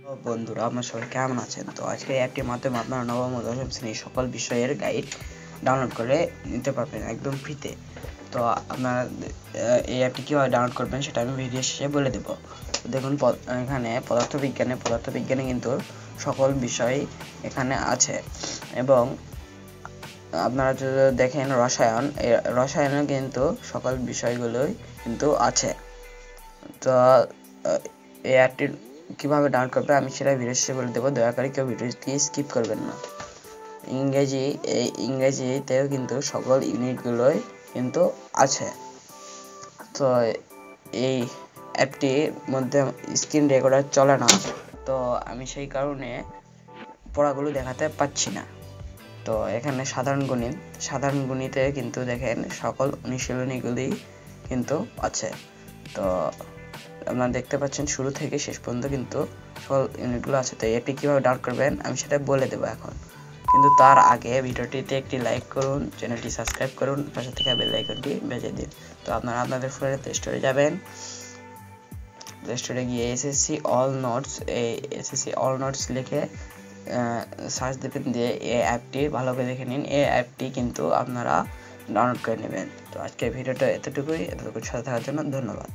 বন্ধুরা, আপনারা সবাই কেমন আছেন? তো আজকে এই অ্যাপটির মাধ্যমে আপনারা নবম ও দশম শ্রেণীর সকল বিষয়ের গাইড ডাউনলোড করে নিতে পারবেন একদম ফ্রিতে। তো আপনারা এই অ্যাপটি কীভাবে ডাউনলোড করবেন সেটা আমি ভিডিও শেষে বলে দেবো। দেখুন, এখানে পদার্থবিজ্ঞানে কিন্তু সকল বিষয় এখানে আছে, এবং আপনারা যদি দেখেন রসায়নে কিন্তু সকল বিষয়গুলোই কিন্তু আছে। তো এই অ্যাপটির কীভাবে ডাউনলোড করবে আমি সেটা ভিডিও শেষে বলে দেবো, দয়া করে কেউ ভিডিওটি স্কিপ করবেন না। ইংরেজিতেও কিন্তু সকল ইউনিটগুলোই কিন্তু আছে। তো এই অ্যাপটির মধ্যে স্ক্রিন রেকর্ডার চলে না, তো আমি সেই কারণে পড়াগুলো দেখাতে পাচ্ছি না। তো এখানে সাধারণ গণিতে কিন্তু দেখেন সকল অনুশীলনীগুলি কিন্তু আছে। তো আপনারা দেখতে পাচ্ছেন শুরু থেকে শেষ পর্যন্ত কিন্তু সকল ইউনিটগুলো আছে। তো এটি কীভাবে ডাউনলোড করবেন আমি সেটা বলে দেবো এখন, কিন্তু তার আগে ভিডিওটিতে একটি লাইক করুন, চ্যানেলটি সাবস্ক্রাইব করুন, পাশে থেকে বেল আইকনটি বেজে দিন। তো আপনারা আপনাদের ফোনের প্লে স্টোরে যাবেন, প্লে স্টোরে গিয়ে এসএসসি অল নোটস লিখে সার্চ দেবেন, দিয়ে এই অ্যাপটি ভালো করে দেখে নিন। এই অ্যাপটি কিন্তু আপনারা ডাউনলোড করে নেবেন। তো আজকের ভিডিওটা এতটুকুই সাথে থাকার জন্য ধন্যবাদ।